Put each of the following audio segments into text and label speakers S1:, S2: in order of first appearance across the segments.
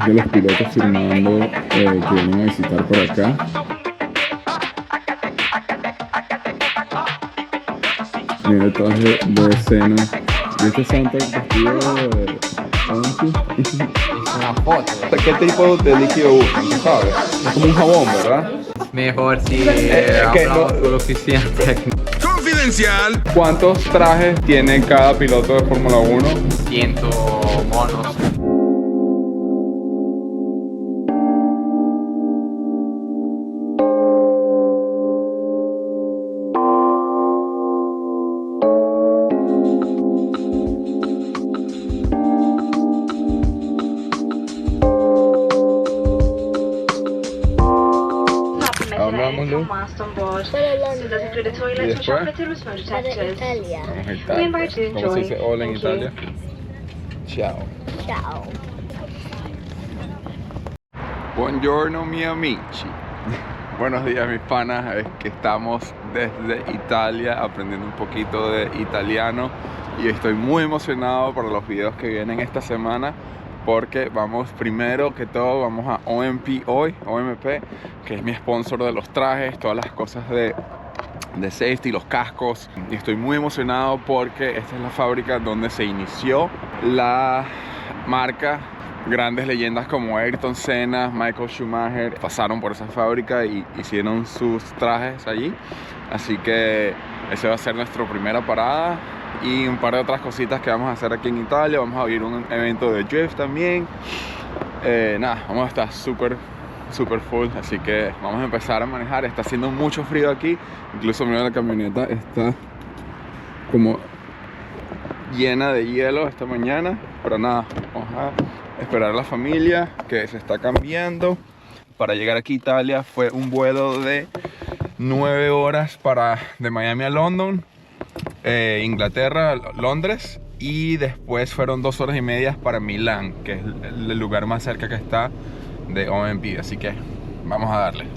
S1: de los pilotos firmando que vienen a visitar por acá. Mira el traje de escena. ¿Y este soundtrack vestido de Anki?
S2: Es una foto.
S1: ¿Qué tipo de líquido usan? ¿Tú sabes? Es como un jabón, ¿verdad?
S2: Mejor si
S1: que
S2: hablamos
S1: no-
S2: con la oficina técnica.
S3: Confidencial.
S1: ¿Cuántos trajes tiene cada piloto de Fórmula 1?
S2: 100 monos.
S1: Hablámoslo.
S4: So does include a toilet,
S1: Yes,
S4: chocolate and smoke detectors.
S5: Italia.
S1: Vamos a
S4: We
S1: Italia.
S4: invite you to
S1: ¿Cómo se
S4: enjoy.
S1: dice hola en
S4: Thank you.
S1: Italia? Ciao.
S5: Ciao.
S1: Buongiorno mi amici. Buenos días mis panas, es que estamos desde Italia aprendiendo un poquito de italiano y estoy muy emocionado por los videos que vienen esta semana porque vamos, primero que todo, vamos a OMP hoy, OMP, que es mi sponsor de los trajes, todas las cosas de safety, los cascos, y estoy muy emocionado porque esta es la fábrica donde se inició la marca. Grandes leyendas como Ayrton Senna, Michael Schumacher pasaron por esa fábrica y hicieron sus trajes allí, así que esa va a ser nuestra primera parada y un par de otras cositas que vamos a hacer aquí en Italia. Vamos a abrir un evento de drift también. Nada, vamos a estar súper full, así que vamos a empezar a manejar. Está haciendo mucho frío aquí, incluso mira, la camioneta está como llena de hielo esta mañana, pero nada, vamos a esperar a la familia que se está cambiando. Para llegar aquí a Italia fue un vuelo de 9 horas de Miami a London, Inglaterra, Londres, y después fueron 2 horas y media para Milán, que es el lugar más cerca que está de OMP, así que vamos a darle.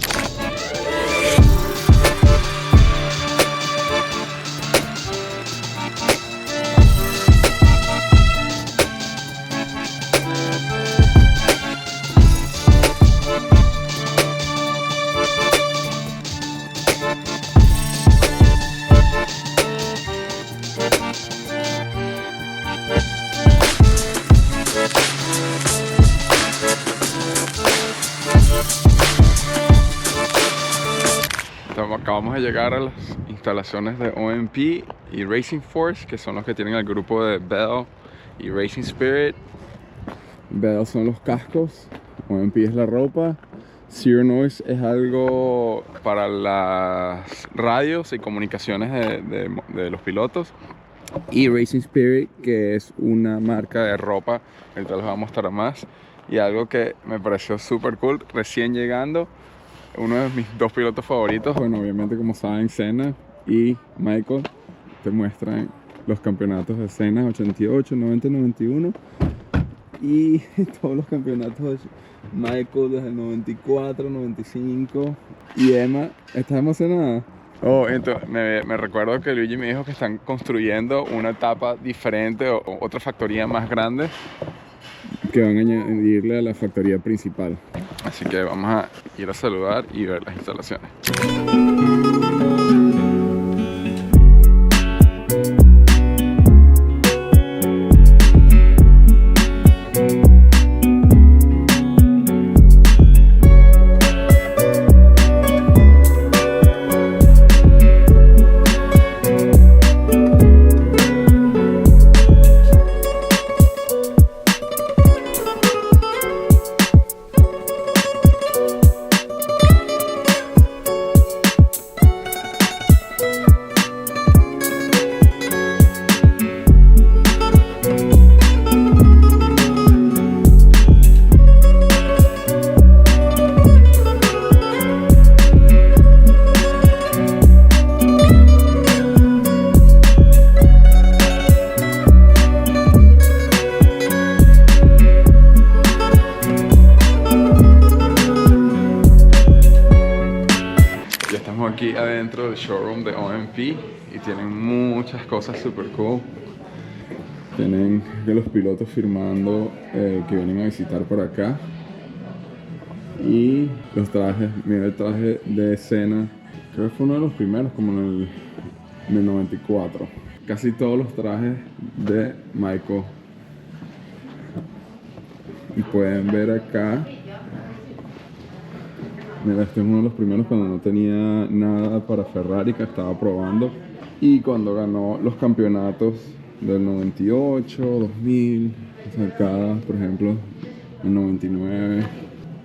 S1: Acabamos de llegar a las instalaciones de OMP y Racing Force, que son los que tienen el grupo de Bell y Racing Spirit. Bell son los cascos, OMP es la ropa, Zero Noise es algo para las radios y comunicaciones de los pilotos, y Racing Spirit, que es una marca de ropa, ahorita les voy a mostrar más, y algo que me pareció súper cool recién llegando. Uno de mis 2 pilotos favoritos, bueno, obviamente como saben, Senna y Michael, te muestran los campeonatos de Senna 88, 90, 91 y todos los campeonatos de Michael desde el 94, 95. Y Emma, ¿estás emocionada? Oh, entonces me recuerdo que Luigi me dijo que están construyendo una etapa diferente o otra factoría más grande que van a añadirle a la factoría principal. Así que vamos a ir a saludar y ver las instalaciones. Aquí adentro del showroom de OMP y tienen muchas cosas super cool. Tienen de los pilotos firmando que vienen a visitar por acá. Y los trajes, mira el traje de Senna, creo que fue uno de los primeros, como en el 94. Casi todos los trajes de Michael. Y pueden ver acá, mira, este es uno de los primeros cuando no tenía nada para Ferrari, que estaba probando. Y cuando ganó los campeonatos del 98, 2000, acá, por ejemplo, el 99.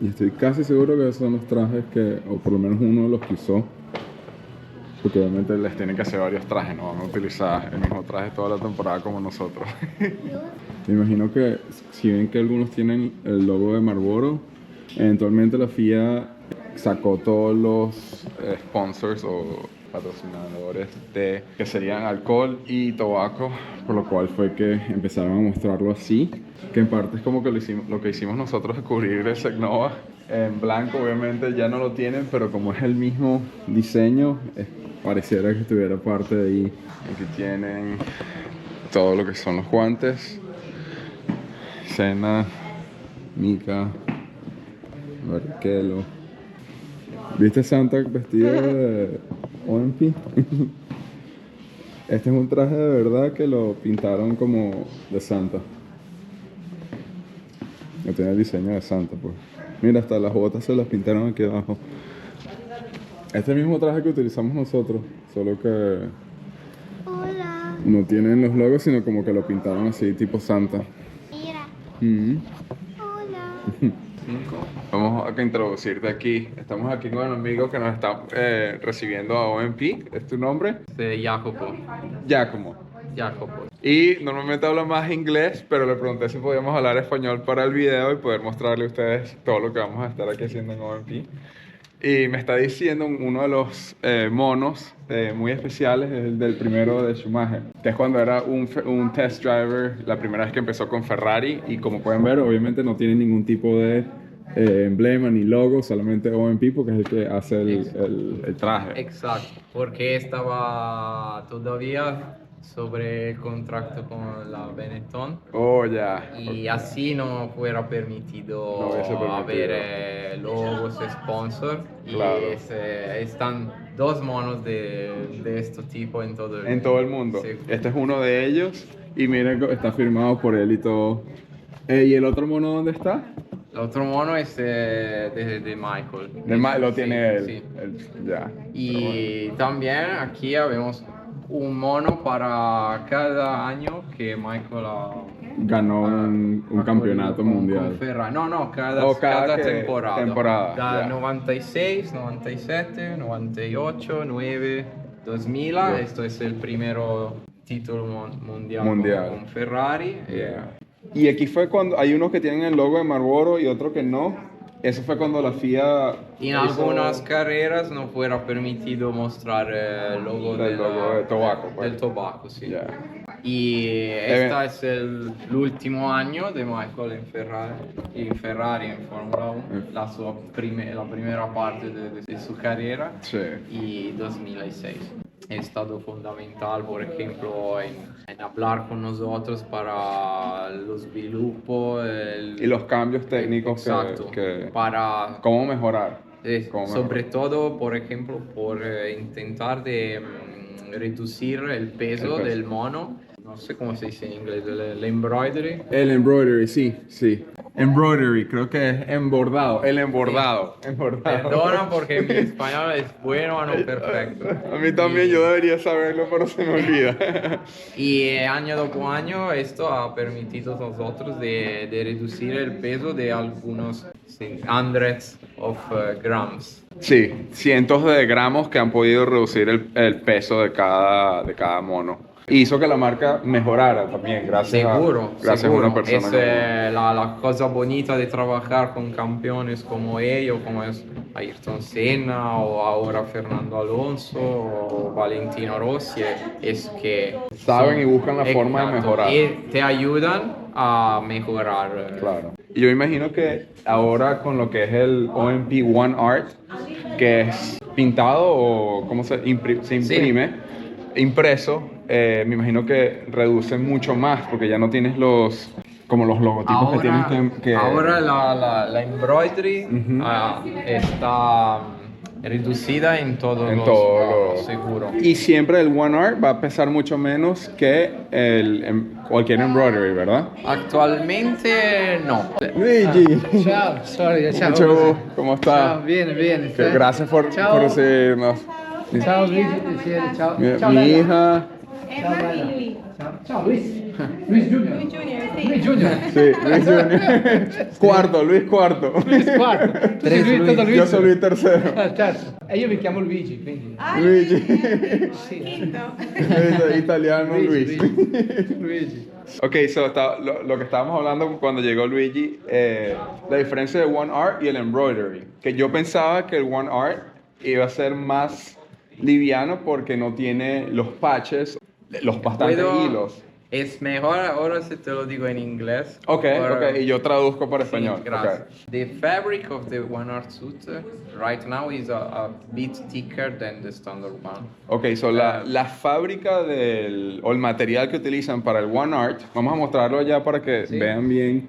S1: Y estoy casi seguro que esos son los trajes que, o por lo menos uno de los que usó. Porque obviamente les tienen que hacer varios trajes, no van a utilizar el mismo traje toda la temporada como nosotros. Me imagino que si ven que algunos tienen el logo de Marlboro, eventualmente la FIA sacó todos los sponsors o patrocinadores que serían alcohol y tabaco, por lo cual fue que empezaron a mostrarlo así, que en parte es como que lo que hicimos nosotros de cubrir el Secnova en blanco. Obviamente ya no lo tienen, pero como es el mismo diseño, pareciera que estuviera parte de ahí. Aquí tienen todo lo que son los guantes, Senna, Mika, Barrichello. ¿Viste Santa vestido de OMP? Este es un traje de verdad que lo pintaron como de Santa. No tiene el diseño de Santa, pues. Mira, hasta las botas se las pintaron aquí abajo. Este mismo traje que utilizamos nosotros, solo que
S3: Hola.
S1: no tienen los logos, sino como que lo pintaron así, tipo Santa.
S3: Mira. Hola.
S1: Vamos a introducirte aquí. Estamos aquí con un amigo que nos está recibiendo a OMP. ¿Es tu nombre?
S2: De Jacopo.
S1: Giacomo.
S2: Jacopo.
S1: Y normalmente habla más inglés, pero le pregunté si podíamos hablar español para el video y poder mostrarle a ustedes todo lo que vamos a estar aquí haciendo en OMP. Y me está diciendo uno de los monos muy especiales, es el del primero de Schumacher, que es cuando era un test driver, la primera vez que empezó con Ferrari. Y como pueden ver, obviamente no tiene ningún tipo de emblema ni logo, solamente OMP, porque es el que hace el traje.
S2: Exacto, porque estaba todavía sobre el contrato con la Benetton
S1: Oh, ya.
S2: y así no fuera permitido,
S1: No hubiese permitido.
S2: haber logos, sponsor.
S1: Claro.
S2: Y están dos monos de este tipo en todo el mundo.
S1: En todo el mundo.
S2: Sí.
S1: Este es uno de ellos. Y miren, está firmado por él y todo. ¿Y el otro mono dónde está?
S2: El otro mono es de Michael.
S1: Lo tiene
S2: Sí,
S1: él.
S2: sí.
S1: Ya.
S2: Y también aquí vemos un mono para cada año que Michael
S1: Ganó un campeonato
S2: con
S1: mundial.
S2: Ferrari. No, cada temporada.
S1: temporada,
S2: Da
S1: ya.
S2: 96, 97, 98, 9, 2000.
S1: Ya.
S2: Esto es el primero título mundial. Con Ferrari.
S1: Yeah. Y aquí fue cuando hay unos que tienen el logo de Marlboro y otro que no. Eso fue cuando la FIA
S2: En algunas carreras no fuera permitido mostrar el logo
S1: del logo de tabaco, pues.
S2: del tabaco, sí.
S1: Ya.
S2: Y este es el último año de Michael en Ferrari en Fórmula 1, la primera parte de su carrera,
S1: Sí.
S2: y 2006. Ha estado fundamental, por ejemplo, en hablar con nosotros para los sviluppo
S1: Y los cambios técnicos
S2: exacto, para
S1: cómo mejorar.
S2: sobre todo, por ejemplo, por intentar de reducir el peso del mono. No sé cómo se dice en inglés, el embroidery.
S1: El embroidery, sí. Embroidery, creo que es embordado. El embordado.
S2: Perdona porque mi español es bueno, no perfecto.
S1: A mí también, yo debería saberlo, pero se me olvida.
S2: Y año dopo año esto ha permitido a nosotros de reducir el peso de algunos hundreds of grams.
S1: Sí, cientos de gramos que han podido reducir el peso de cada mono. Y hizo que la marca mejorara también, gracias a una persona.
S2: Es la cosa bonita de trabajar con campeones como ellos, como es Ayrton Senna o ahora Fernando Alonso o Valentino Rossi, es que
S1: saben y buscan la forma de mejorar.
S2: Y te ayudan a mejorar.
S1: Claro. Y yo imagino que ahora con lo que es el OMP One Art, que es pintado o cómo se imprime, impreso, me imagino que reducen mucho más porque ya no tienes como los logotipos que tienes que...
S2: Ahora la embroidery
S1: Ujú.
S2: está reducida en todos
S1: En
S2: los
S1: todo
S2: modos, seguro.
S1: Y siempre el One Art va a pesar mucho menos que cualquier embroidery, ¿verdad?
S2: Actualmente no.
S1: Luigi,
S5: Ciao, sorry, ciao.
S1: Mucho, ¿cómo estás?
S5: Ciao, bene, bene.
S1: Que gracias por
S5: Ciao.
S1: recibirnos.
S5: Ciao Luigi, piacere, ciao.
S1: Mi,
S5: Ciao,
S1: mi
S5: Bella.
S1: hija,
S5: Ciao, Bella. Ciao, ciao Luis. Luis Junior. Luis Junior.
S1: sí, Luis Junior. Cuarto, Luis Cuarto.
S5: Luis quarto. Tu sei Luis, tutto Luis.
S1: Yo soy Luis tercero.
S5: Ah, certo. E io mi chiamo Luigi, quindi.
S1: Luigi.
S5: Sì.
S1: Italiano Luis.
S5: Luigi.
S1: Ok, lo que estábamos hablando cuando llegó Luigi, la diferencia de One Art y el embroidery. Que yo pensaba que el One Art iba a ser más liviano porque no tiene los patches, los bastantes hilos.
S2: Es mejor ahora si te lo digo en inglés.
S1: Ok, y yo traduzco para
S2: Sí,
S1: español.
S2: gracias.
S1: Ok.
S2: The fabric of the One Art suit right now is a bit thicker than the standard one.
S1: Ok, la fábrica o el material que utilizan para el One Art, vamos a mostrarlo ya para que
S2: Sí.
S1: vean bien.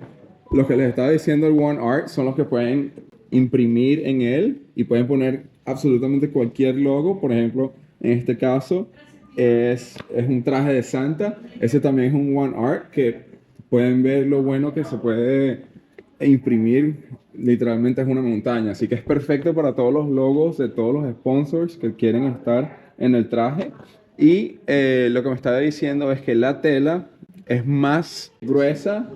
S1: Los que les estaba diciendo el One Art son los que pueden imprimir en él y pueden poner absolutamente cualquier logo. Por ejemplo, en este caso es un traje de Santa. Ese también es un One Art que pueden ver lo bueno que se puede imprimir. Literalmente es una montaña, así que es perfecto para todos los logos de todos los sponsors que quieren estar en el traje. Y lo que me estaba diciendo es que la tela es más gruesa.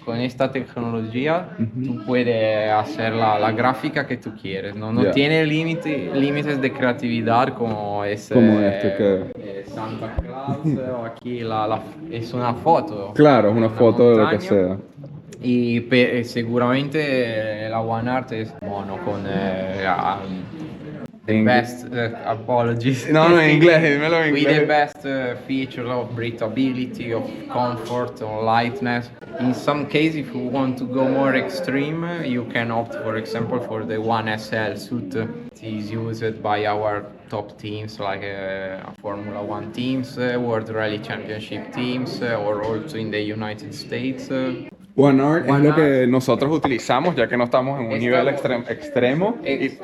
S2: Con esta tecnología tú puedes hacer la gráfica que tú quieres, ¿no? No
S1: Ya.
S2: tiene límites de creatividad como es
S1: Como este
S2: Santa Claus o aquí es una foto.
S1: Claro, es una foto de lo que
S2: montaña.
S1: sea.
S2: Y seguramente la One Art es mono con the best apologies.
S1: No, en inglés, dímelo en
S2: With
S1: inglés.
S2: the best features of breathability, of comfort, or lightness. In some cases, if you want to go more extreme, you can opt, for example, for the One SL suit. It is used by our top teams like Formula One teams, World Rally Championship teams, or also in the United States.
S1: One Art es
S2: One
S1: lo
S2: Art.
S1: que nosotros utilizamos ya que no estamos en un
S2: Esta-
S1: nivel extremo.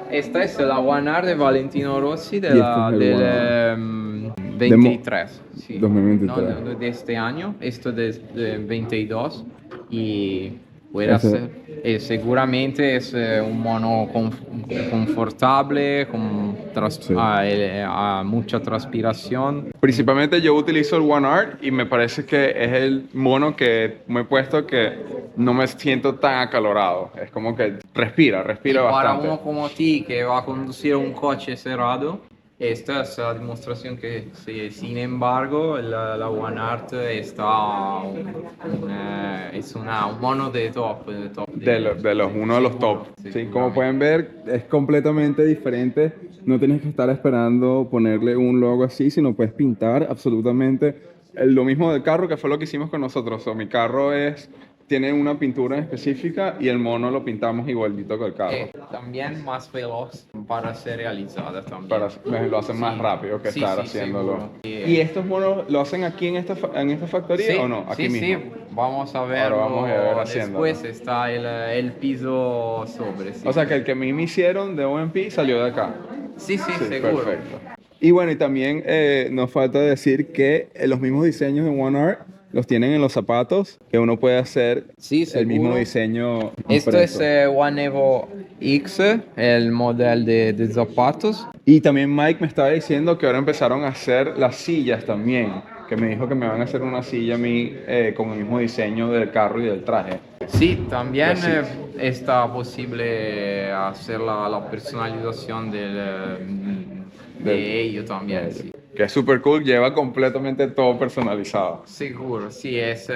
S2: Esta es la One Art de Valentino Rossi
S1: este es el
S2: del
S1: One
S2: 23. Sí.
S1: 2023.
S2: No, de este año, esto de 22. Y puede
S1: Ese-
S2: ser, seguramente es un mono confortable, con
S1: Sí.
S2: mucha transpiración.
S1: Principalmente yo utilizo el One Art y me parece que es el mono que me he puesto que no me siento tan acalorado. Es como que respira
S2: Y para
S1: bastante.
S2: uno como ti que va a conducir un coche cerrado, esta es la demostración que, sí, sin embargo, la One Art está es un mono de top.
S1: Uno de los top.
S2: Sí,
S1: Sí, como pueden ver, es completamente diferente. No tienes que estar esperando ponerle un logo así, sino puedes pintar absolutamente lo mismo del carro, que fue lo que hicimos con nosotros. Mi carro tiene una pintura específica y el mono lo pintamos igualito que el carro.
S2: También más veloz para ser realizada también.
S1: Lo hacen más
S2: Sí.
S1: rápido que
S2: Sí,
S1: estar
S2: sí,
S1: haciéndolo.
S2: seguro.
S1: ¿Y estos monos lo hacen aquí en esta factoría
S2: Sí,
S1: o no? Aquí
S2: sí,
S1: mismo.
S2: sí, vamos a ver.
S1: Ahora vamos a ver haciéndolo.
S2: Después está el piso sobre. Sí.
S1: O sea que el que a mí me hicieron de OMP salió de acá.
S2: Sí,
S1: Sí,
S2: seguro.
S1: perfecto. Y bueno, y también nos falta decir que los mismos diseños de One Art los tienen en los zapatos, que uno puede hacer
S2: Sí,
S1: el mismo
S2: seguro.
S1: diseño
S2: Esto es
S1: impreso.
S2: One Evo X, el modelo de zapatos.
S1: Y también Mike me estaba diciendo que ahora empezaron a hacer las sillas también, que me dijo que me van a hacer una silla a mí con el mismo diseño del carro y del traje.
S2: Sí, también
S1: Así es.
S2: está posible hacer la personalización de ello también. Sí.
S1: Que es super cool, lleva completamente todo personalizado.
S2: Seguro, sí, es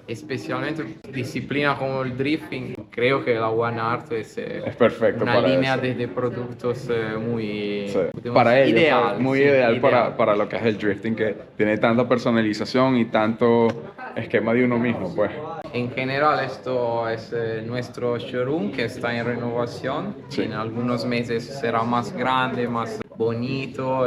S2: especialmente disciplina como el drifting. Creo que la One Art es
S1: perfecto
S2: una
S1: para
S2: línea
S1: eso.
S2: de productos muy
S1: Sí.
S2: digamos,
S1: Para ellos,
S2: ideal,
S1: muy
S2: sí,
S1: ideal para lo que es el drifting, que tiene tanta personalización y tanto esquema de uno mismo, pues.
S2: En general, esto es nuestro showroom que está en renovación.
S1: Sí.
S2: En algunos meses será más grande, más bonito,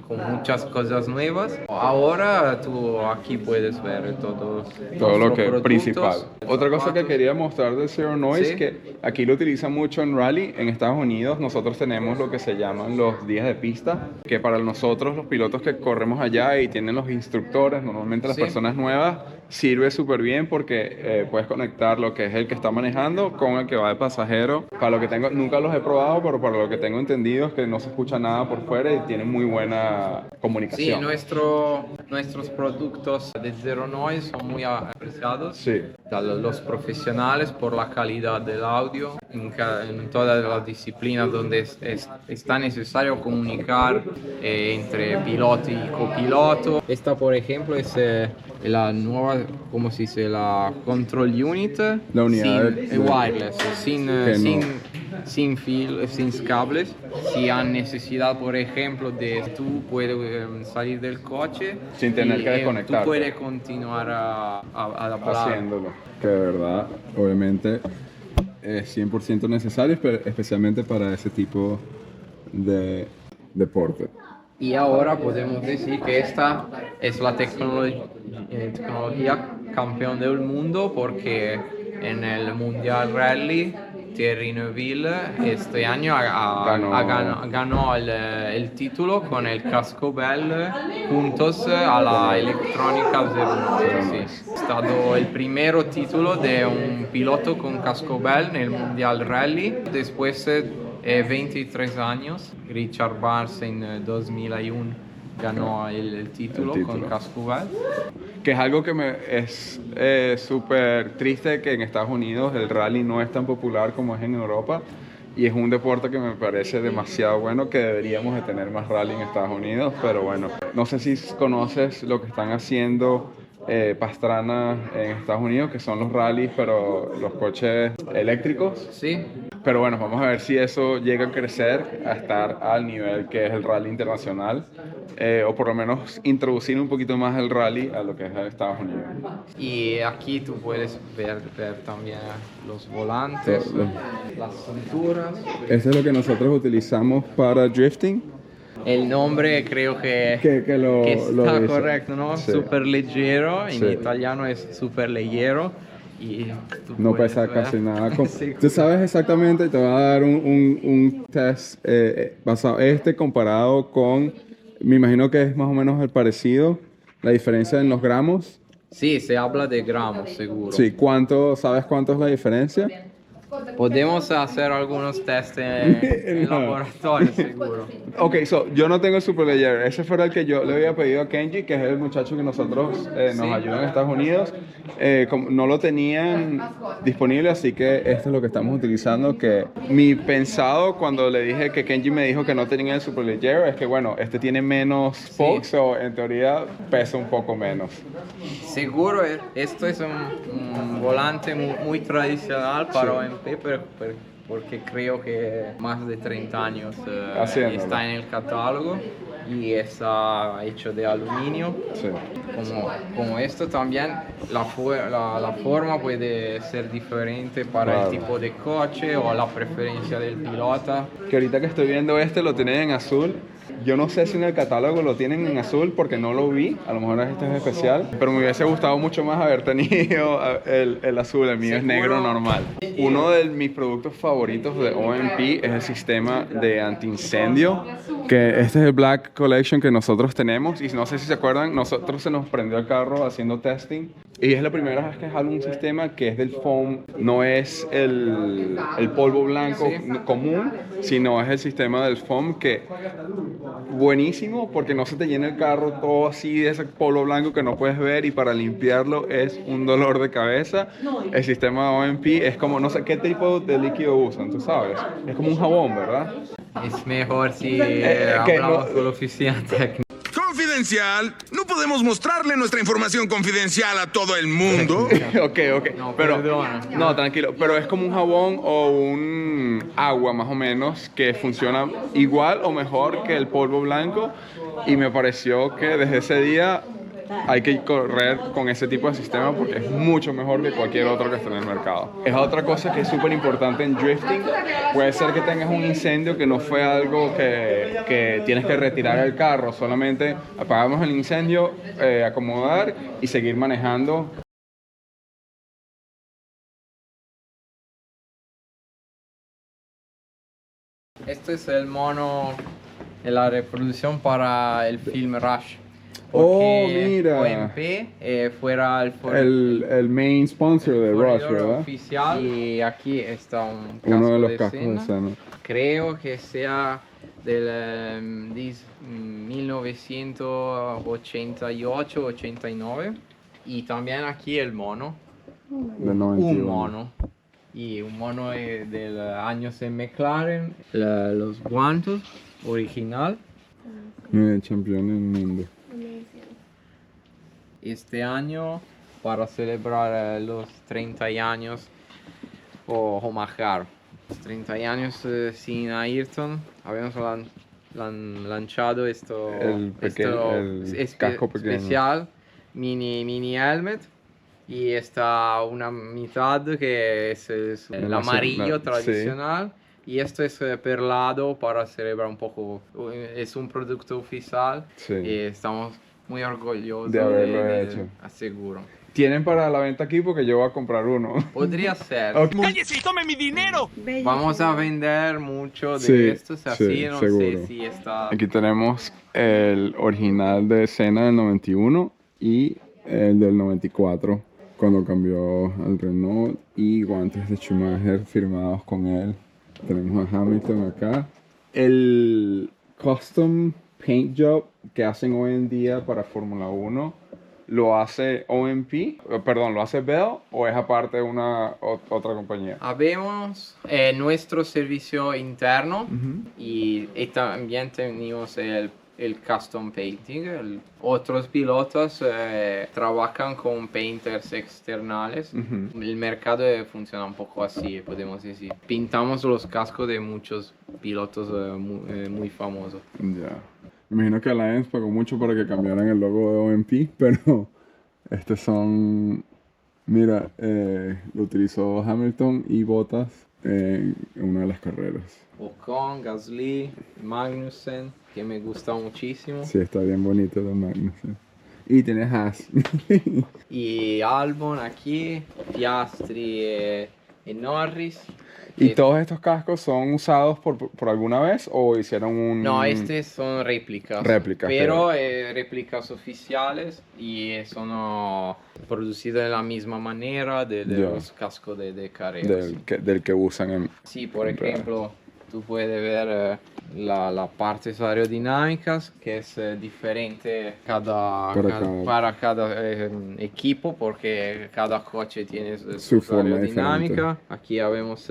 S2: con muchas cosas nuevas. Ahora tú aquí puedes ver
S1: Todo lo
S2: nuestros
S1: que es
S2: productos,
S1: principal. Otra cosa que
S2: zapatos.
S1: quería mostrar de Zero Noise,
S2: Sí.
S1: que aquí lo utilizan mucho en rally. En Estados Unidos nosotros tenemos lo que se llaman los días de pista, que para nosotros los pilotos que corremos allá y tienen los instructores, normalmente las
S2: Sí.
S1: personas nuevas, sirve súper bien porque puedes conectar lo que es el que está manejando con el que va de pasajero. Para lo que tengo, nunca los he probado, pero para lo que tengo entendido es que no se escucha nada por fuera y tienen muy buena
S2: Sí,
S1: comunicación.
S2: nuestros productos de Zero Noise son muy apreciados
S1: Sí.
S2: de los profesionales por la calidad del audio en todas las disciplinas donde está necesario comunicar entre piloto y copiloto. Esta, por ejemplo, es la nueva, ¿cómo se dice? La Control Unit,
S1: La unidad de-
S2: wireless, sin,
S1: Que
S2: sin,
S1: no.
S2: sin fil, sin cables. Si hay necesidad, por ejemplo, de tú puedes salir del coche
S1: Sin tener que
S2: tú
S1: desconectarte.
S2: puedes continuar a hablar.
S1: Haciéndolo. Que de verdad, obviamente, es 100% necesario, especialmente para ese tipo de deporte.
S2: Y ahora podemos decir que esta es la tecnología campeón del mundo porque en el Mundial Rally Thierry Neuville este año ganó el título con el casco Bell juntos a la electrónica Zero Noise. Sí. Ha stato el primer título de un piloto con casco Bell en el Mundial Rally. Después 23 años, Richard Barnes en 2001 ganó el título con casco Bell.
S1: Que es algo que es súper triste que en Estados Unidos el rally no es tan popular como es en Europa y es un deporte que me parece demasiado bueno, que deberíamos de tener más rally en Estados Unidos, pero bueno, no sé si conoces lo que están haciendo Pastrana en Estados Unidos, que son los rallies, pero los coches eléctricos.
S2: Sí,
S1: Pero bueno, vamos a ver si eso llega a crecer, a estar al nivel que es el rally internacional, o por lo menos introducir un poquito más el rally a lo que es Estados Unidos.
S2: y aquí tú puedes ver también los volantes, las cinturas.
S1: Eso es lo que nosotros utilizamos para drifting.
S2: El nombre creo que
S1: Que lo
S2: está
S1: dice.
S2: correcto, ¿no?
S1: Sí.
S2: Super leggero, en
S1: Sí.
S2: italiano es super leggero. Y tú
S1: No
S2: puedes
S1: pesa
S2: ver.
S1: casi nada.
S2: Sí.
S1: Tú sabes exactamente, te voy a dar un test basado comparado con, me imagino que es más o menos el parecido, la diferencia en los gramos.
S2: Sí, se habla de gramos, seguro.
S1: Sí, ¿sabes cuánto es la diferencia?
S2: Podemos hacer algunos test en
S1: No.
S2: laboratorio, seguro.
S1: Ok, yo no tengo el Superleggero. Ese fue el que yo le había pedido a Kenji, que es el muchacho que nosotros nos ayuda en Estados Unidos. No lo tenían disponible, así que esto es lo que estamos utilizando. Que mi pensado cuando le dije que Kenji me dijo que no tenía el Superleggero es que, bueno, este tiene menos spokes, o en teoría pesa un poco menos.
S2: Seguro, esto es un volante muy tradicional para OMP, porque creo que más de 30 años
S1: Haciéndolo.
S2: está en el catálogo y está hecho de aluminio.
S1: Sí.
S2: Como esto también, la forma puede ser diferente para
S1: Claro.
S2: el tipo de coche o la preferencia del piloto.
S1: Que ahorita que estoy viendo lo tienen en azul. Yo no sé si en el catálogo lo tienen en azul porque no lo vi, a lo mejor este es especial, pero me hubiese gustado mucho más haber tenido el azul, el mío es negro normal. Uno de mis productos favoritos de OMP es el sistema de antiincendio, que este es el Black Collection que nosotros tenemos, y no sé si se acuerdan, nosotros se nos prendió el carro haciendo testing y es la primera vez que jalo un sistema que es del foam, no es el polvo blanco común, sino es el sistema del foam, que buenísimo porque no se te llena el carro todo así de ese polvo blanco que no puedes ver, y para limpiarlo es un dolor de cabeza. El sistema OMP es como, no sé qué tipo de líquido usan, tú sabes, es como un jabón, ¿verdad?
S2: Es mejor si
S1: que
S2: hablamos
S1: no-
S2: con la oficina técnica.
S6: Confidencial. No podemos mostrarle nuestra información confidencial a todo el mundo.
S1: Ok.
S2: No,
S1: Pero,
S2: perdona.
S1: no, tranquilo. Pero es como un jabón o un agua más o menos que funciona igual o mejor que el polvo blanco. Y me pareció que desde ese día hay que correr con ese tipo de sistema porque es mucho mejor que cualquier otro que esté en el mercado. Es otra cosa que es súper importante en drifting. Puede ser que tengas un incendio que no fue algo que tienes que retirar el carro, solamente apagamos el incendio, acomodar y seguir manejando.
S2: Este es el mono de la reproducción para el film Rush.
S1: Oh,
S2: Porque
S1: mira.
S2: OMP fuera
S1: El main sponsor de Rush,
S2: corredor
S1: ¿verdad?
S2: oficial. Y aquí está un casco
S1: Uno de los
S2: de
S1: cascos de
S2: Senna.
S1: Senna.
S2: Creo que sea del 1988-89. Y también aquí el mono.
S1: Del 91.
S2: Un mono. Y un mono del años en McLaren. Los guantes original.
S1: El campeón del mundo.
S2: Este año, para celebrar los 30 años o homenajear los 30 años sin Ayrton, habíamos lanzado el
S1: casco pequeño.
S2: especial mini helmet. Y está una mitad que es el amarillo tradicional. Y esto es perlado para celebrar un poco. Es un producto oficial.
S1: Sí.
S2: Y estamos muy orgullosos
S1: De haberlo hecho.
S2: Aseguro.
S1: Tienen para la venta aquí porque yo voy a comprar uno.
S2: Podría ser.
S1: Ok.
S6: ¡Cállese y tome mi dinero!
S2: Vamos a vender mucho de
S1: Sí,
S2: estos, así
S1: sí,
S2: no
S1: seguro.
S2: sé si está...
S1: Aquí tenemos el original de Senna del 91 y el del 94, cuando cambió al Renault, y guantes de Schumacher firmados con él. Tenemos a Hamilton acá. El custom paint job que hacen hoy en día para Fórmula 1, ¿lo hace OMP? Perdón, ¿lo hace Bell o es aparte de otra compañía?
S2: Habemos nuestro servicio interno y también tenemos el custom painting. Otros pilotos trabajan con painters externales. El mercado funciona un poco así, podemos decir. Pintamos los cascos de muchos pilotos muy famosos.
S1: Ya. Me imagino que Alliance pagó mucho para que cambiaran el logo de OMP, pero estos son... Mira, lo utilizó Hamilton y Bottas en una de las carreras.
S2: Ocon, Gasly, Magnussen, que me gusta muchísimo.
S1: Sí, está bien bonito de Magnussen. Y tienes Haas.
S2: Y Albon aquí, Piastri y Norris.
S1: ¿Y todos estos cascos son usados por alguna vez o hicieron un...?
S2: No, estos son réplicas.
S1: Réplicas,
S2: Pero réplicas oficiales y son producidas de la misma manera de
S1: Ya.
S2: los cascos de carrera. Sí.
S1: del que usan en...
S2: Sí, por ejemplo, tú puedes ver la partes aerodinámicas, que es diferente para cada equipo, porque cada coche tiene su
S1: forma
S2: aerodinámica.
S1: diferente.
S2: Aquí vemos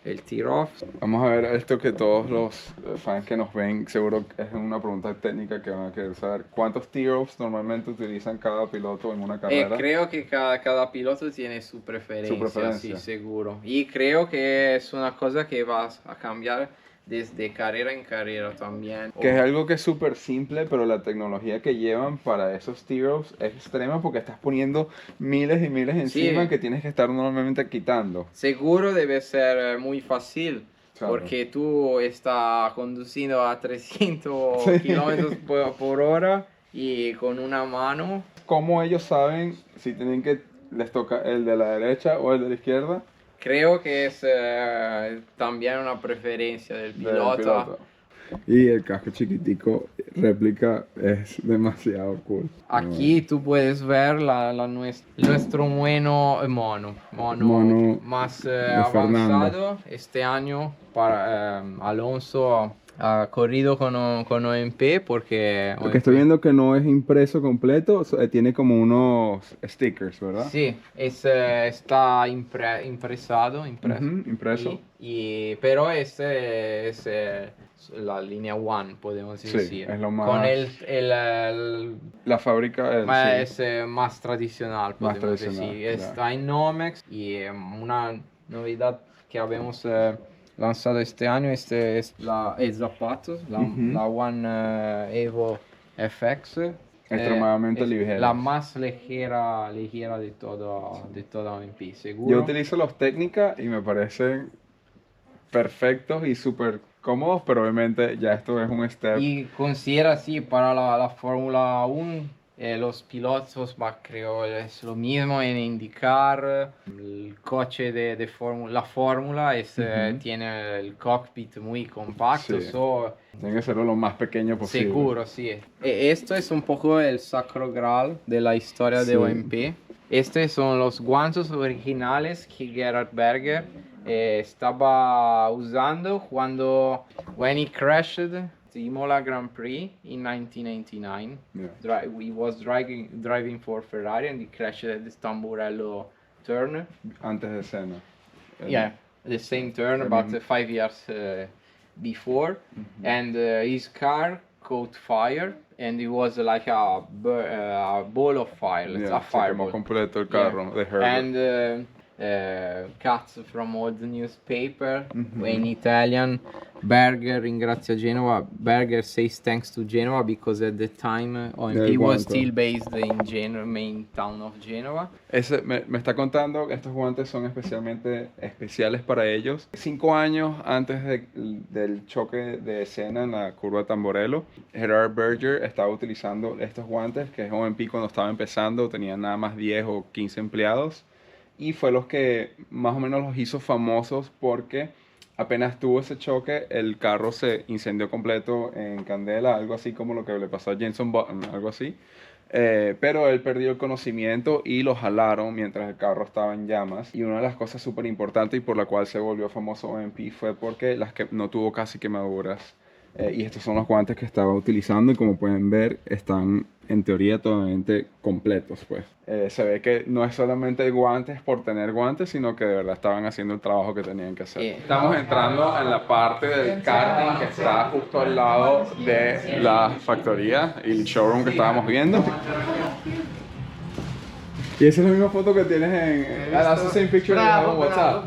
S2: el tear-off.
S1: Vamos a ver esto que todos los fans que nos ven, seguro que es una pregunta técnica que van a querer saber. ¿Cuántos tear-offs normalmente utilizan cada piloto en una carrera?
S2: Creo que cada piloto tiene su preferencia, sí, seguro. Y creo que es una cosa que va a cambiar desde carrera en carrera también.
S1: Que es algo que es súper simple, pero la tecnología que llevan para esos tear-offs es extrema porque estás poniendo miles y miles encima
S2: Sí.
S1: que tienes que estar normalmente quitando.
S2: Seguro debe ser muy fácil.
S1: Claro.
S2: Porque tú estás conduciendo a 300
S1: Sí.
S2: kilómetros por hora y con una mano.
S1: ¿Cómo ellos saben si tienen que les toca el de la derecha o el de la izquierda?
S2: Creo que es también una preferencia del
S1: Del
S2: piloto.
S1: piloto. Y el casco chiquitico réplica es demasiado cool.
S2: Aquí tú puedes ver nuestro mono
S1: Mono
S2: más
S1: de
S2: avanzado. Este año para Alonso ha corrido con OMP porque
S1: estoy viendo que no es impreso completo, tiene como unos stickers, ¿verdad?
S2: sí, está impreso.
S1: Impreso.
S2: Pero este es la línea One, podemos
S1: Sí,
S2: decir.
S1: es lo más...
S2: Con
S1: La fábrica
S2: es más tradicional,
S1: Más
S2: podemos
S1: tradicional,
S2: decir.
S1: ya.
S2: Está en Nomex y una novedad que habíamos lanzado este año es el zapatos, la One Evo FX,
S1: Extremadamente ligeras.
S2: La más ligera de toda OMP, seguro.
S1: Yo utilizo los Técnica y me parecen perfectos y súper cómodos, pero obviamente ya esto es un step.
S2: Y considera, sí, para la Fórmula 1, los pilotos, creo es lo mismo en indicar el coche de Fórmula. La Fórmula tiene el cockpit muy compacto,
S1: Sí. Tiene que ser lo más pequeño posible.
S2: seguro, sí. Esto es un poco el sacro graal de la historia de
S1: Sí.
S2: OMP. Estos son los guantes originales que Gerhard Berger estaba usando when he crashed the Imola Grand Prix in 1989.
S1: Yeah.
S2: He was driving for Ferrari and he crashed at the Tamburello turn.
S1: Antes de Senna.
S2: Yeah, the same turn, about 5 years before, and his car caught fire, and it was like a ball of fire,
S1: Yeah,
S2: a
S1: se quemó
S2: fireball.
S1: completo el carro de Herbert.
S2: And cuts from all the newspaper in Italian. Berger ringrazia Genova. Berger says thanks to Genova because at the time he was still based in Genoa, main town of Genova.
S1: Me está contando que estos guantes son especiales para ellos. 5 años antes del choque de Senna en la curva de Tamburello, Gerhard Berger estaba utilizando estos guantes, que es OMP cuando estaba empezando, tenía nada más 10 o 15 empleados. Y fue los que más o menos los hizo famosos porque apenas tuvo ese choque, el carro se incendió completo en candela, algo así como lo que le pasó a Jenson Button, algo así. Pero él perdió el conocimiento y lo jalaron mientras el carro estaba en llamas. Y una de las cosas súper importantes y por la cual se volvió famoso OMP fue porque no tuvo casi quemaduras. Y estos son los guantes que estaba utilizando y como pueden ver están en teoría totalmente completos, pues. Se ve que no es solamente guantes por tener guantes, sino que de verdad estaban haciendo el trabajo que tenían que hacer. Estamos entrando en la parte del karting que está justo al lado de la factoría y el showroom que estábamos viendo. Y esa es la misma foto que tienes en... That's the same picture that you have on WhatsApp.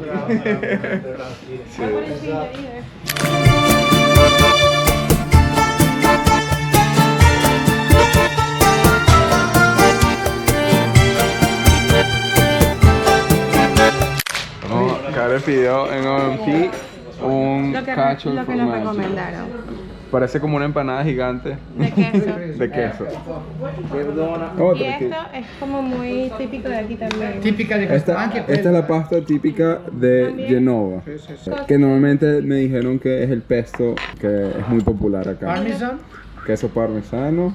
S1: Karen pidió en OMP un cacho
S7: lo que nos recomendaron.
S1: Parece como una empanada gigante
S7: De queso.
S1: de queso.
S2: Perdona.
S7: Y esto es como muy típico de aquí también.
S5: Tipica di questo, anche
S1: Esta es la pasta típica de Genova, que normalmente me dijeron que es el pesto que es muy popular acá.
S5: parmesan.
S1: Queso parmesano.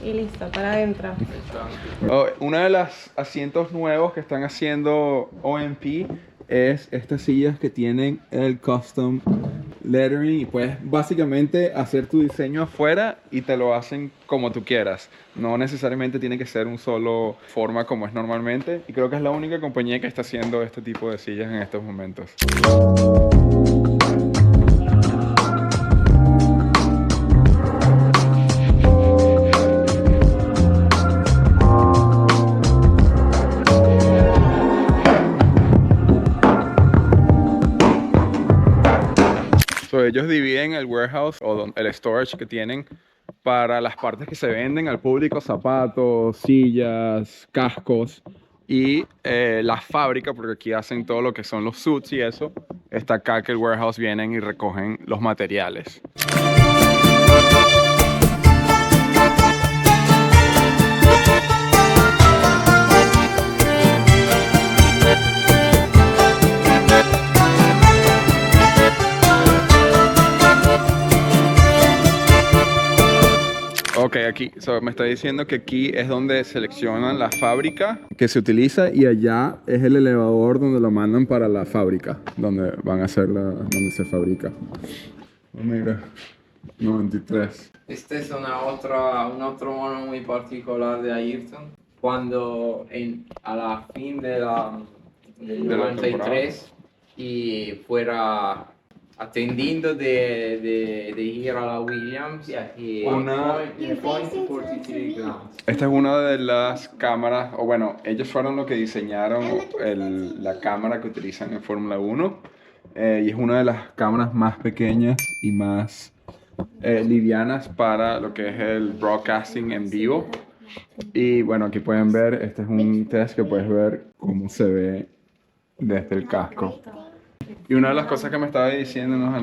S7: Y listo, para adentro.
S1: Uno de los asientos nuevos que están haciendo OMP es estas sillas que tienen el custom lettering y puedes básicamente hacer tu diseño afuera y te lo hacen como tú quieras. No necesariamente tiene que ser un solo forma como es normalmente y creo que es la única compañía que está haciendo este tipo de sillas en estos momentos. Ellos dividen el warehouse o el storage que tienen para las partes que se venden al público, zapatos, sillas, cascos y la fábrica, porque aquí hacen todo lo que son los suits y eso, está acá que el warehouse vienen y recogen los materiales. Ok, aquí, me está diciendo que aquí es donde seleccionan la fábrica que se utiliza y allá es el elevador donde lo mandan para la fábrica, donde van a hacer donde se fabrica. Oh, mira, 93.
S2: Este es un otro mono muy particular de Ayrton. Cuando a la fin del 93 y fuera atendiendo de ir a la Williams y
S1: Esta es una de las cámaras, o bueno, ellos fueron los que diseñaron la cámara que utilizan en Fórmula 1 y es una de las cámaras más pequeñas y más livianas para lo que es el broadcasting en vivo. Y bueno, aquí pueden ver, este es un test que puedes ver cómo se ve desde el casco. Y una de las cosas que me estaba diciendo en las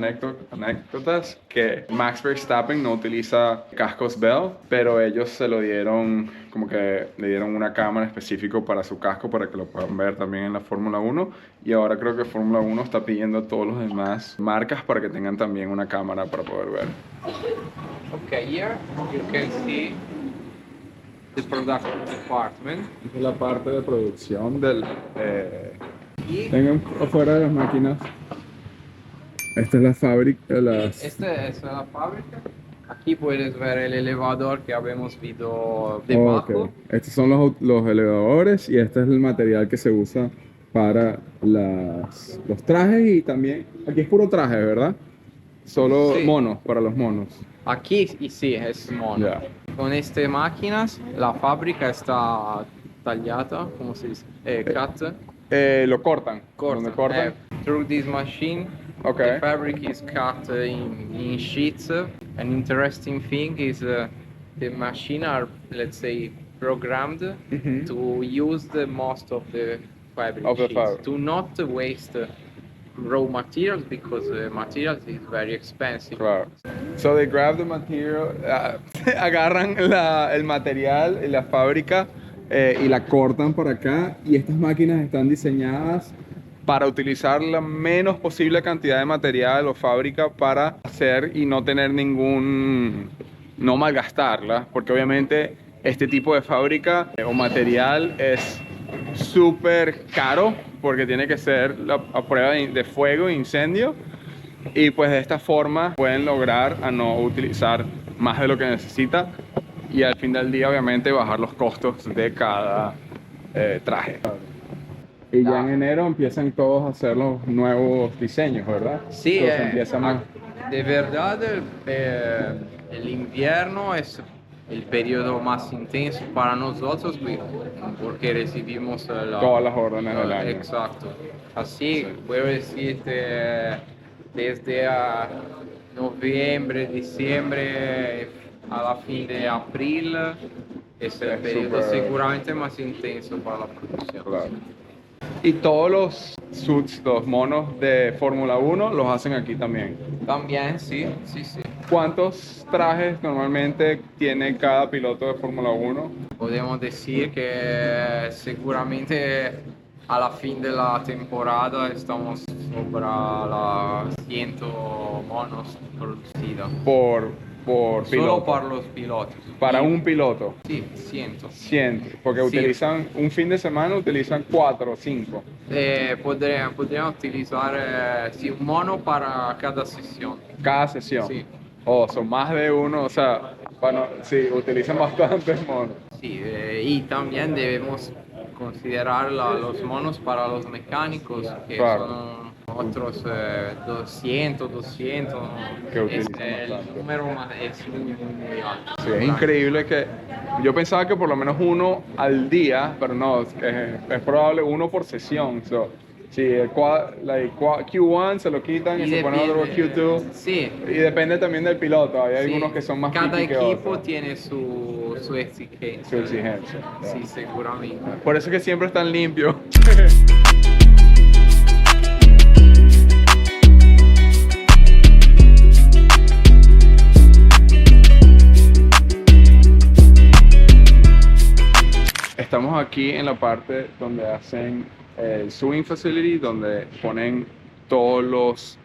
S1: anécdotas, que Max Verstappen no utiliza cascos Bell, pero ellos se lo dieron, como que le dieron una cámara específica para su casco para que lo puedan ver también en la Fórmula 1. Y ahora creo que Fórmula 1 está pidiendo a todos los demás marcas para que tengan también una cámara para poder ver.
S2: Okay, here you can see the production department.
S1: Esta es la parte de producción del... Tengan afuera de las máquinas. Esta es la fábrica.
S2: Esta es la fábrica. Aquí puedes ver el elevador que habíamos visto debajo.
S1: Okay. Estos son los elevadores y este es el material que se usa para los trajes y también... Aquí es puro traje, ¿verdad? Solo
S2: Sí.
S1: monos, para los monos.
S2: Aquí y sí, es mono.
S1: Ya.
S2: Con estas máquinas la fábrica está tallada, ¿cómo se dice? Cut.
S1: Lo cortan. ¿Dónde cortan?
S2: Through this machine,
S1: Okay.
S2: the fabric is cut in sheets. An interesting thing is the machine are, let's say, programmed to use the most of the fabric
S1: Of the
S2: sheets,
S1: fabric.
S2: to not waste raw materials because materials is very expensive.
S1: Claro. So they grab the material, agarran el material en la fábrica y la cortan para acá, y estas máquinas están diseñadas para utilizar la menos posible cantidad de material o fábrica para hacer y no tener no malgastarla, porque obviamente este tipo de fábrica o material es súper caro porque tiene que ser a prueba de fuego e incendio, y pues de esta forma pueden lograr a no utilizar más de lo que necesita y al fin del día obviamente bajar los costos de cada traje. Y ya en enero empiezan todos a hacer los nuevos diseños, ¿verdad?
S2: Sí,
S1: Entonces empieza más.
S2: de verdad el invierno es el periodo más intenso para nosotros porque recibimos
S1: Todas las órdenes del año.
S2: Exacto. Así puedo decirte desde noviembre, diciembre a la fin de abril es el periodo
S1: súper-
S2: seguramente más intenso para la producción.
S1: Claro. Y todos los suits, los monos de Fórmula 1 los hacen aquí también.
S2: También, sí, sí, sí.
S1: ¿Cuántos trajes normalmente tiene cada piloto de Fórmula 1?
S2: Podemos decir que seguramente a la fin de la temporada estamos sobre las 100 monos producidos.
S1: Por
S2: Solo
S1: piloto.
S2: para los pilotos.
S1: Para
S2: Y-
S1: un piloto.
S2: Sí, 100.
S1: 100. Porque
S2: Sí.
S1: utilizan un fin de semana, utilizan 4 o 5.
S2: Podrían utilizar sí, un mono para cada sesión.
S1: Cada sesión.
S2: Sí.
S1: Son más de uno, o sea, sí, utilizan bastantes monos.
S2: Sí, y también debemos considerar los monos para los mecánicos, que
S1: Claro.
S2: son otros 200.
S1: Que utilizan
S2: el
S1: bastante.
S2: número es muy alto.
S1: Sí, es increíble que yo pensaba que por lo menos uno al día, pero no, es probable uno por sesión. So, sí, el Q1 se lo quitan y se pone otro Q2.
S2: Sí.
S1: Y depende también del piloto, hay
S2: Sí.
S1: algunos que son más
S2: Cada
S1: picky que
S2: equipo
S1: otros.
S2: tiene su exigencia.
S1: Su exigencia.
S2: Sí, seguramente.
S1: Por eso es que siempre están limpios. Estamos aquí en la parte donde hacen el Swing Facility, donde ponen todos los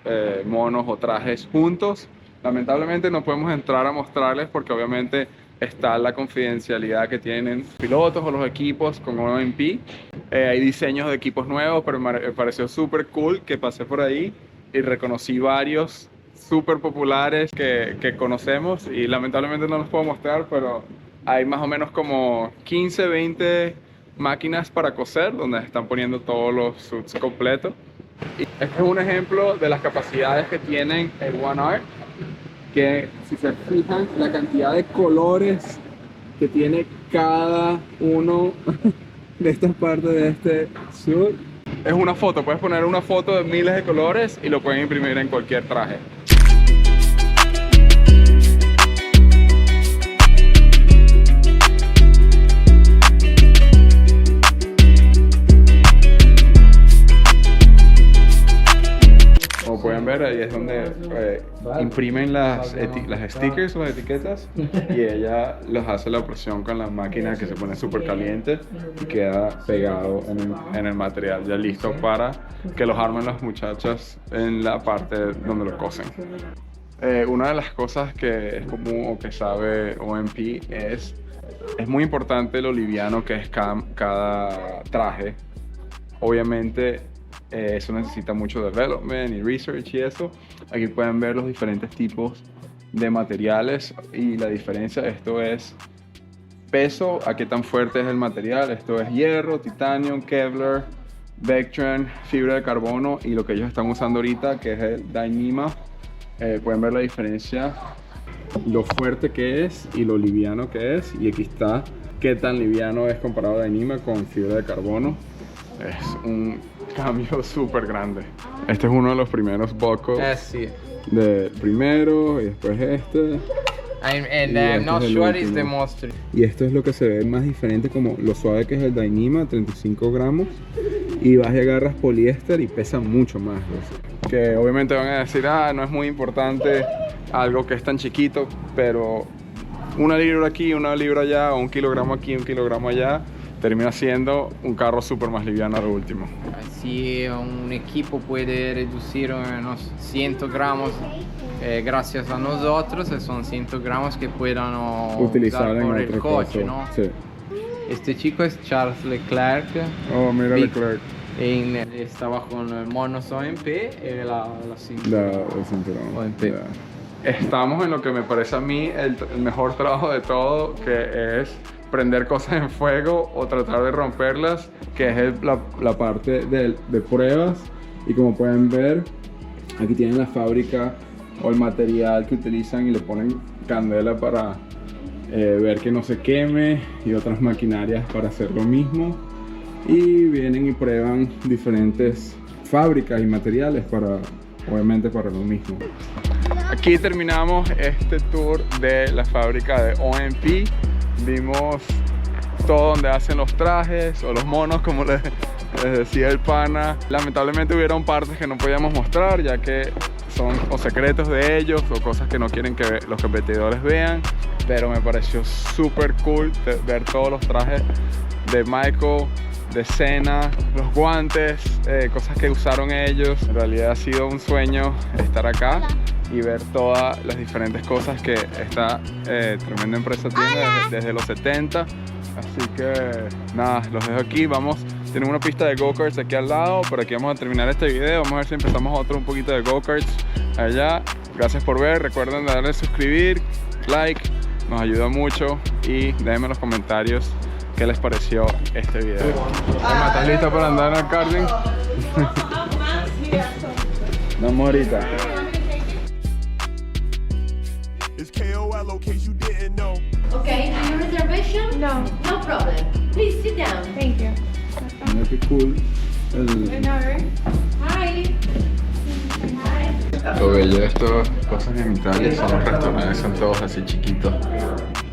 S1: monos o trajes juntos. Lamentablemente no podemos entrar a mostrarles porque obviamente está la confidencialidad que tienen pilotos o los equipos con OMP. Hay diseños de equipos nuevos, pero me pareció súper cool que pasé por ahí y reconocí varios súper populares que conocemos y lamentablemente no los puedo mostrar, pero hay más o menos como 15, 20 máquinas para coser donde están poniendo todos los suits completos. Y este es un ejemplo de las capacidades que tienen el One Art, que si se fijan la cantidad de colores que tiene cada uno de estas partes de este suit. Es una foto, puedes poner una foto de miles de colores y lo pueden imprimir en cualquier traje. pueden ver, ahí es donde imprimen las stickers, las etiquetas, y ella los hace la presión con la máquina que se pone súper caliente y queda pegado en el material, ya listo para que los armen las muchachas en la parte donde lo cosen. Una de las cosas que es común o que sabe OMP es muy importante lo liviano que es cada traje. Obviamente eso necesita mucho development y research y eso. Aquí pueden ver los diferentes tipos de materiales y la diferencia. Esto es peso, a qué tan fuerte es el material. Esto es hierro, titanio, Kevlar, Vectran, fibra de carbono y lo que ellos están usando ahorita que es el Dyneema. Pueden ver la diferencia, lo fuerte que es y lo liviano que es. Y aquí está qué tan liviano es comparado a Dyneema con fibra de carbono. Es un cambio súper grande. Este es uno de los primeros buckles.
S2: Sì.
S1: De primero y después este.
S2: And
S1: Y
S2: I'm
S1: este
S2: not
S1: es el
S2: sure it's
S1: último.
S2: the most.
S1: Y esto es lo que se ve más diferente, como lo suave que es el Dyneema, 35 gramos. Y vas y agarras poliéster y pesa mucho más. ¿Ves? Que obviamente van a decir, no es muy importante algo que es tan chiquito, pero una libra aquí, una libra allá, o 1 kilogramo aquí, 1 kilogramo allá, termina siendo un carro súper más liviano al último.
S2: Si un equipo puede reducir unos 100 gramos gracias a nosotros, son 100 gramos que puedan
S1: Utilizar
S2: usar
S1: en
S2: por el
S1: otro
S2: coche,
S1: coche.
S2: ¿no?
S1: Sí.
S2: Este chico es Charles Leclerc.
S1: Oh, mira Leclerc.
S2: Estaba con el Monos OMP y la
S1: El cinturón.
S2: OMP.
S1: Ya. Estamos en lo que me parece a mí el mejor trabajo de todo, que es prender cosas en fuego o tratar de romperlas, que es la parte de pruebas. Y como pueden ver, aquí tienen la fábrica o el material que utilizan y le ponen candela para ver que no se queme, y otras maquinarias para hacer lo mismo. Y vienen y prueban diferentes fábricas y materiales obviamente para lo mismo. Aquí terminamos este tour de la fábrica de OMP. Vimos todo donde hacen los trajes o los monos, como les decía el pana. Lamentablemente hubieron partes que no podíamos mostrar, ya que son o secretos de ellos o cosas que no quieren que los competidores vean. Pero me pareció súper cool ver todos los trajes de Michael, de Senna, los guantes, cosas que usaron ellos. En realidad ha sido un sueño estar acá y ver todas las diferentes cosas que esta tremenda empresa tiene desde los 70. Así que nada, los dejo aquí. Tenemos una pista de go-karts aquí al lado, pero aquí vamos a terminar este video. Vamos a ver si empezamos un poquito de go-karts allá. Gracias por ver, recuerden darle suscribir, like, nos ayuda mucho, y déjenme en los comentarios qué les pareció este video. ¿Estás lista para andar en el karting? Vamos ahorita.
S6: It's KOL, in case you didn't know.
S8: Okay, do you reservation?
S7: No,
S8: No problem. Please sit down.
S7: thank you.
S1: Mira qué cool.
S8: Hi.
S1: Lo bello de estas cosas en Italia son los restaurantes, son todos así chiquitos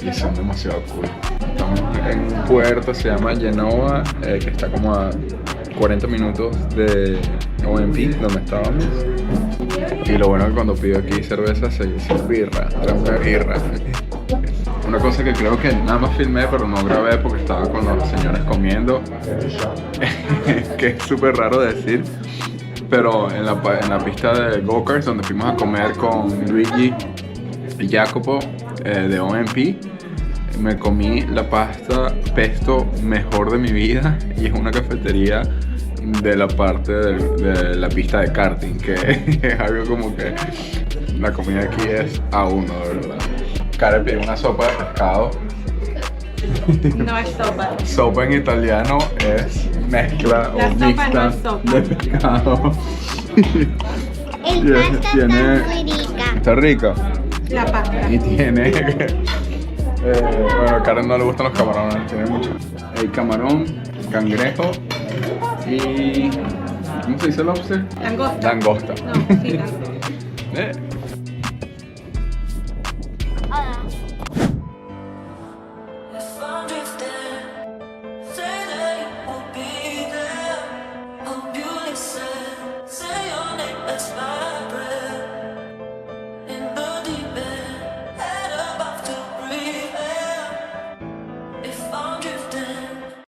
S1: y son demasiado cool. Estamos en un puerto, se llama Genova, que está como a 40 minutos de OMP, donde estábamos. Y lo bueno es que cuando pido aquí cerveza se dice birra, tráeme birra. Una cosa que creo que nada más filmé pero no grabé porque estaba con los señores comiendo, que es súper raro decir, pero en la pista de go-karts donde fuimos a comer con Luigi y Jacopo de OMP, me comí la pasta pesto mejor de mi vida, y es una cafetería de la parte de la pista de karting, que es algo como que la comida aquí es a uno, de verdad. Karen pidió una sopa de pescado.
S7: No es sopa.
S1: Sopa en italiano es mezcla
S7: La
S1: o
S7: sopa
S1: mixta
S7: no es sopa.
S1: de pescado.
S3: El pasta está muy rica.
S1: Está rica.
S7: La pasta.
S1: Y tiene... bueno, a Karen no le gustan los camarones, tiene mucho. El camarón, cangrejo y... ¿cómo se dice lobster?
S7: Langosta.
S1: Langosta.
S7: No, sí, langosta.